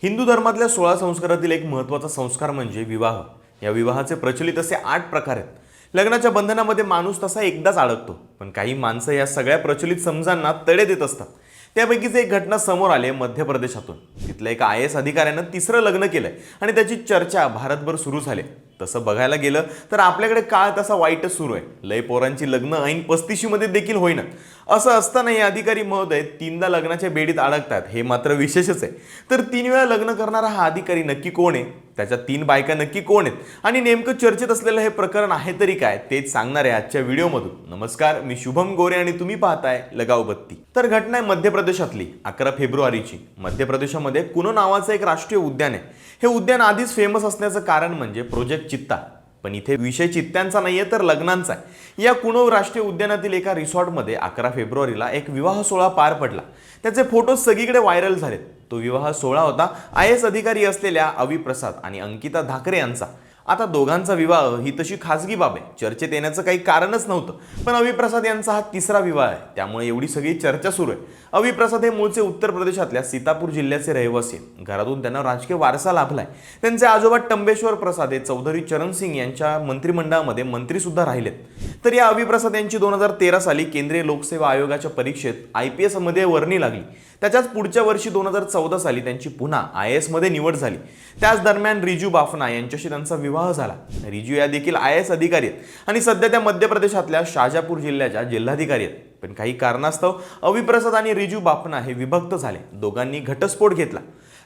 हिंदू धर्मातल्या 16 संस्कारातील एक महत्त्वाचा संस्कार म्हणजे विवाह। या विवाहाचे प्रचलित असे 8 प्रकार आहेत। लग्नाच्या बंधनामध्ये माणूस तसा एकदाच अडकतो, पण काही माणसं या सगळ्या प्रचलित समजांना तडे देत असतात। त्यापैकीच एक घटना समोर आली मध्य प्रदेशातून। तिथल्या एका IAS अधिकाऱ्यानं तिसरं लग्न केलंय आणि त्याची चर्चा भारतभर सुरू झाली। तसं बघायला गेलं तर आपल्याकडे काळ तसा वाईटच सुरू आहे। लय पोरांची लग्न ऐन 35 मध्ये देखील होईना। असं असताना हे अधिकारी महोदय 3दा लग्नाच्या बेडीत अडकतात, हे मात्र विशेषच आहे। तर 3 वेळा लग्न करणारा हा अधिकारी नक्की कोण आहे, त्याच्या 3 बायका नक्की कोण आहेत आणि नेमकं चर्चेत असलेलं हे प्रकरण आहे तरी काय, तेच सांगणार आहे आजच्या व्हिडिओमधून। नमस्कार, मी शुभम गोरे आणि तुम्ही पाहताय लगाव बत्ती। तर घटना आहे मध्य प्रदेशातली 11 फेब्रुवारीची। मध्य प्रदेशामध्ये कुनो नावाचं एक राष्ट्रीय उद्यान आहे। हे उद्यान आधीच फेमस असण्याचं कारण म्हणजे प्रोजेक्ट चित्ता, पण इथे विषय चित्त्यांचा नाहीये तर लग्नांचा आहे। या कुनो राष्ट्रीय उद्यानातील एका रिसॉर्टमध्ये 11 फेब्रुवारीला एक विवाह सोहळा पार पडला। त्याचे फोटो सगळीकडे व्हायरल झालेत। तो विवाह सोहळा होता IAS अधिकारी असलेल्या अवी प्रसाद आणि अंकिता धाकरे यांचा। आता दोघांचा विवाह ही तशी खासगी बाब आहे, चर्चेत येण्याचं काही कारणच नव्हतं। पण अवी प्रसाद यांचा हा तिसरा विवाह आहे, त्यामुळे एवढी सगळी चर्चा सुरू आहे। अवी प्रसाद हे मूळचे उत्तर प्रदेशातल्या सीतापूर जिल्ह्याचे रहिवासी आहेत। घरातून त्यांना राजकीय वारसा लाभलाय। त्यांचे आजोबा टंबेश्वर प्रसाद हे चौधरी चरण सिंग यांच्या मंत्रिमंडळामध्ये मंत्री सुद्धा राहिलेत। तर या अवी प्रसाद यांची 2013 साली केंद्रीय लोकसेवा आयोगाच्या परीक्षेत IPS मध्ये वर्णी लागली। त्याच्याच पुढच्या वर्षी 2014 साली त्यांची पुन्हा IAS मध्ये निवड झाली। त्याच दरम्यान रिजू बाफना यांच्याशी त्यांचा विवाह झाला। रिजू या देखील IAS अधिकारी आहेत आणि सध्या त्या मध्य प्रदेशातल्या शाजापूर जिल्ह्याच्या जिल्हाधिकारी आहेत। पण काही कारणास्तव अवी प्रसाद आणि रिजू बाफना हे विभक्त झाले। दोघांनी घटस्फोट घेतला।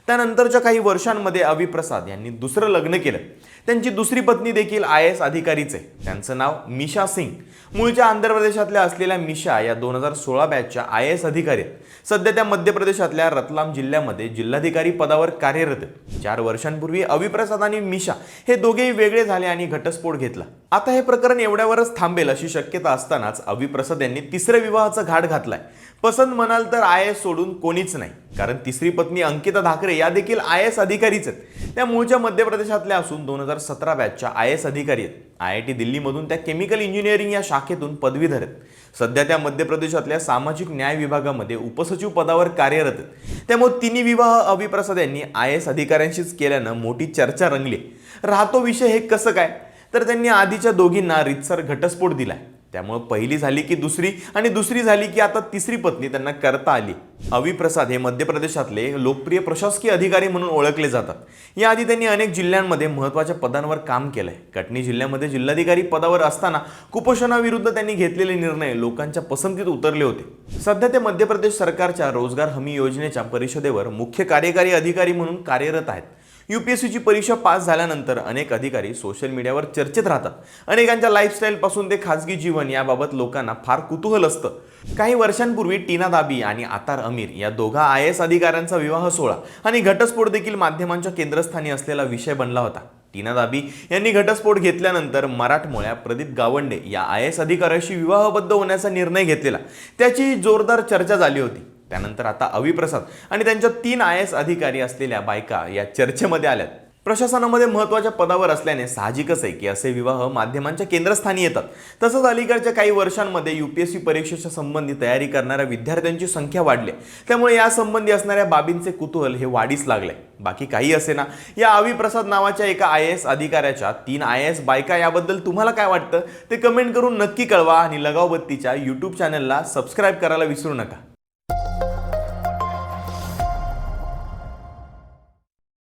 त्यानंतरच्या काही वर्षांमध्ये अवी प्रसाद यांनी दुसरं लग्न केलं। त्यांची दुसरी पत्नी देखील IAS अधिकारीच आहे। त्यांचं नाव मिशा सिंग। मूळच्या आंध्र प्रदेशातल्या असलेल्या मिशा या 2016 बॅचच्या IAS अधिकारी आहेत। सध्या त्या मध्य प्रदेशातल्या रतलाम जिल्ह्यामध्ये जिल्हाधिकारी पदावर कार्यरत आहेत। 4 वर्षांपूर्वी अवी प्रसाद आणि मिशा हे दोघेही वेगळे झाले आणि घटस्फोट घेतला। आता हे प्रकरण एवढ्यावरच थांबेल अशी शक्यता असतानाच अवी प्रसाद यांनी तिसऱ्या विवाहाचा घाट घातलाय। पसंत म्हणाल तर IAS सोडून कोणीच नाही, कारण तिसरी पत्नी अंकिता धाकरे या देखील IAS अधिकारीच आहेत। त्या मूळच्या मध्य प्रदेशातल्या असून 2017 बॅचच्या IAS अधिकारी आहेत। IIT दिल्लीमधून त्या केमिकल इंजिनिअरिंग या शाखेतून पदवीधर आहेत। सध्या त्या मध्य प्रदेशातल्या सामाजिक न्याय विभागामध्ये उपसचिव पदावर कार्यरत आहेत। त्यामुळे तिन्ही विवाह अवी प्रसाद यांनी IAS अधिकाऱ्यांशीच केल्यानं मोठी चर्चा रंगली। राहतो विषय हे कसं काय, तर त्यांनी आधीच्या दोघींना रीतसर घटस्फोट दिलाय। त्यामुळे पहिली झाली की दुसरी आणि दुसरी झाली की आता तिसरी पत्नी त्यांना करता आली। अवी प्रसाद हे मध्य प्रदेशातले लोकप्रिय प्रशासकीय अधिकारी म्हणून ओळखले जातात। याआधी त्यांनी अनेक जिल्ह्यांमध्ये महत्त्वाच्या पदांवर काम केलंय। कटनी जिल्ह्यामध्ये जिल्हाधिकारी पदावर असताना कुपोषणाविरुद्ध त्यांनी घेतलेले निर्णय लोकांच्या पसंतीत उतरले होते। सध्या ते मध्य प्रदेश सरकारच्या रोजगार हमी योजनेच्या परिषदेवर मुख्य कार्यकारी अधिकारी म्हणून कार्यरत आहेत। UPSCची परीक्षा पास झाल्यानंतर अनेक अधिकारी सोशल मीडियावर चर्चेत राहतात। अनेकांच्या लाईफस्टाईल पासून ते खासगी जीवन याबाबत लोकांना फार कुतूहल असतं। काही वर्षांपूर्वी टीना दाबी आणि आतार अमीर या दोघा IAS अधिकाऱ्यांचा विवाह सोहळा आणि घटस्फोट देखील माध्यमांच्या केंद्रस्थानी असलेला विषय बनला होता। टीना दाबी यांनी घटस्फोट घेतल्यानंतर मराठमोळ्या प्रदीप गावंडे या IAS अधिकाऱ्याशी विवाहबद्ध होण्याचा निर्णय घेतलेला, त्याची जोरदार चर्चा झाली होती। त्यानंतर आता अवी प्रसाद आणि त्यांच्या 3 IAS अधिकारी असलेल्या बायका या चर्चेमध्ये आल्यात। प्रशासनामध्ये महत्त्वाच्या पदावर असल्याने साहजिकच आहे की असे विवाह माध्यमांच्या केंद्रस्थानी येतात। तसंच अलीकडच्या काही वर्षांमध्ये UPSC परीक्षेच्या संबंधी तयारी करणाऱ्या विद्यार्थ्यांची संख्या वाढली, त्यामुळे या संबंधी असणाऱ्या बाबींचे कुतूहल हे वाढीस लागले। बाकी काही असे ना, या अवी प्रसाद नावाच्या एका IAS अधिकाऱ्याच्या 3 IAS बायका याबद्दल तुम्हाला काय वाटतं ते कमेंट करून नक्की कळवा आणि लगाव बत्तीच्या YouTube चॅनलला सबस्क्राईब करायला विसरू नका।